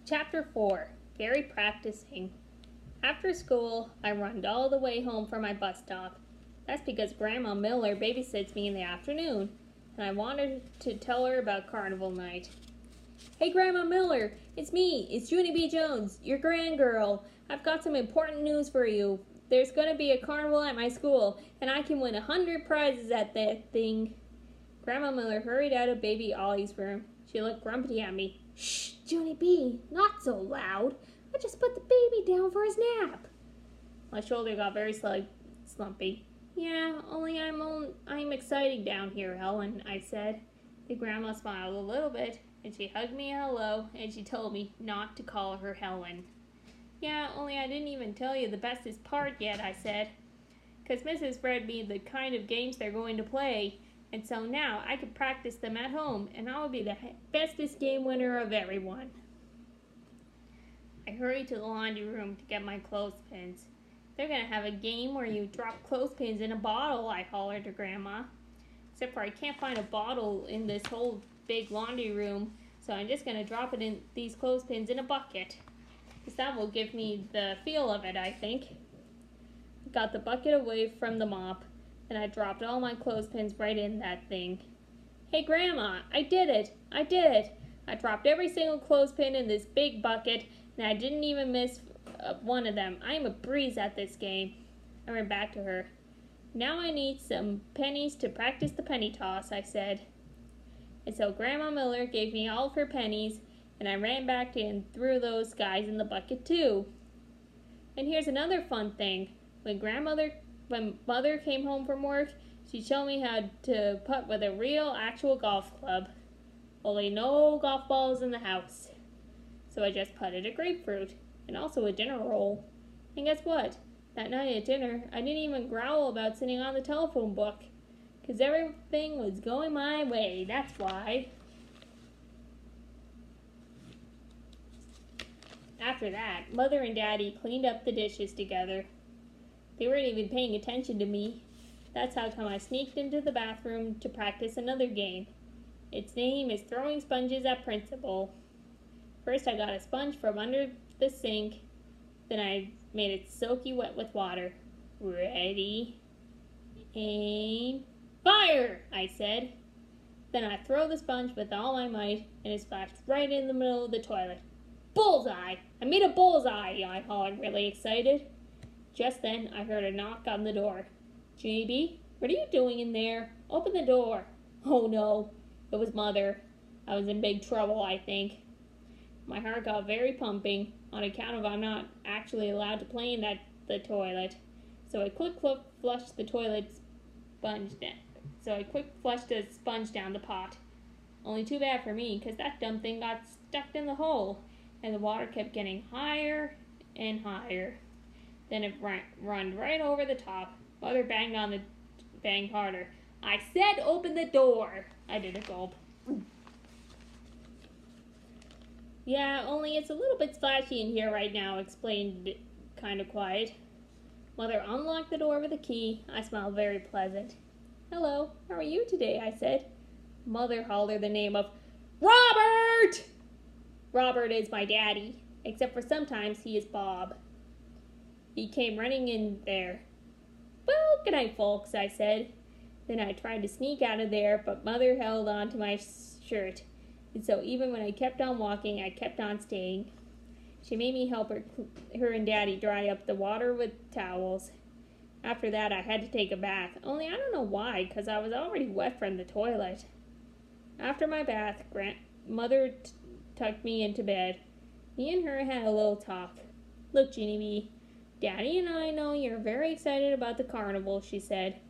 Chapter 4. Gary Practicing. After school, I run all the way home from my bus stop. That's because Grandma Miller babysits me in the afternoon, and I wanted to tell her about carnival night. Hey Grandma Miller, it's me, it's Junie B. Jones, your grandgirl. I've got some important news for you. There's going to be a carnival at my school, and I can win 100 prizes at that thing. Grandma Miller hurried out of baby Ollie's room. She looked grumpy at me. Shh, Junie B, not so loud. I just put the baby down for his nap. My shoulder got very slumpy. Yeah, only I'm exciting down here, Helen, I said. The grandma smiled a little bit, and she hugged me hello, and she told me not to call her Helen. Yeah, only I didn't even tell you the bestest part yet, I said. 'Cause Mrs. read me the kind of games they're going to play, and so now I could practice them at home, and I will be the bestest game winner of everyone. I hurried to the laundry room to get my clothespins. They're going to have a game where you drop clothespins in a bottle, I hollered to Grandma. Except for I can't find a bottle in this whole big laundry room, so I'm just going to drop it in these clothespins in a bucket. Because that will give me the feel of it, I think. I got the bucket away from the mop, and I dropped all my clothespins right in that thing. Hey Grandma, I did it! I dropped every single clothespin in this big bucket, and I didn't even miss one of them. I am a breeze at this game. I ran back to her. Now I need some pennies to practice the penny toss, I said. And so Grandma Miller gave me all of her pennies, and I ran back and threw those guys in the bucket too. And here's another fun thing. When Mother came home from work, she showed me how to putt with a real, actual golf club. Only no golf balls in the house. So I just putted a grapefruit, and also a dinner roll. And guess what? That night at dinner, I didn't even growl about sitting on the telephone book. 'Cause everything was going my way, that's why. After that, Mother and Daddy cleaned up the dishes together. They weren't even paying attention to me. That's how come I sneaked into the bathroom to practice another game. Its name is Throwing Sponges at Principal. First I got a sponge from under the sink, then I made it soaky wet with water. Ready, aim, fire, I said. Then I throw the sponge with all my might, and it splashed right in the middle of the toilet. Bullseye! I made a bullseye, I hollered, really excited. Just then I heard a knock on the door. Junie B, what are you doing in there? Open the door. Oh no, it was Mother. I was in big trouble, I think. My heart got very pumping, on account of I'm not actually allowed to play in the toilet. So I quick flushed the sponge down the pot. Only too bad for me, 'cause that dumb thing got stuck in the hole, and the water kept getting higher and higher. Then it run right over the top. Mother banged harder. I said open the door! I did a gulp. Yeah, only it's a little bit splashy in here right now, explained kind of quiet. Mother unlocked the door with a key. I smiled very pleasant. Hello, how are you today? I said. Mother hollered the name of Robert! Robert is my daddy, except for sometimes he is Bob. He came running in there. Well, good night, folks, I said. Then I tried to sneak out of there, but Mother held on to my shirt. And so even when I kept on walking, I kept on staying. She made me help her and Daddy dry up the water with towels. After that, I had to take a bath. Only I don't know why, 'cause I was already wet from the toilet. After my bath, Mother tucked me into bed. Me and her had a little talk. Look, Junie B, Daddy and I know you're very excited about the carnival, she said.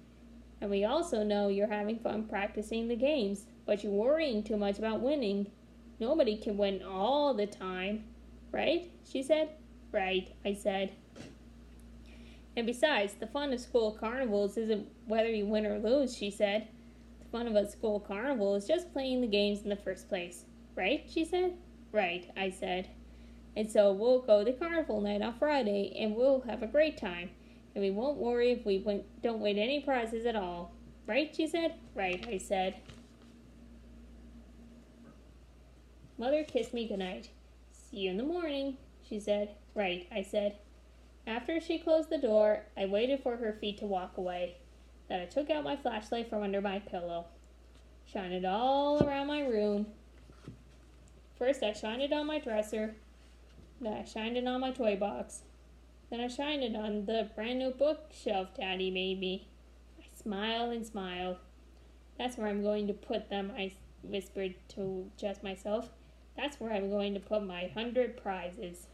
And we also know you're having fun practicing the games, but you're worrying too much about winning. Nobody can win all the time. Right? She said. Right, I said. And besides, the fun of school carnivals isn't whether you win or lose, she said. The fun of a school carnival is just playing the games in the first place. Right? She said. Right, I said. And so we'll go to carnival night on Friday, and we'll have a great time. And we won't worry if we don't win any prizes at all. Right, she said? Right, I said. Mother kissed me goodnight. See you in the morning, she said. Right, I said. After she closed the door, I waited for her feet to walk away. Then I took out my flashlight from under my pillow. Shined it all around my room. First I shined it on my dresser. Then I shined it on my toy box. Then I shined it on the brand new bookshelf Daddy made me. I smiled and smiled. That's where I'm going to put them, I whispered to just myself. That's where I'm going to put my 100 prizes.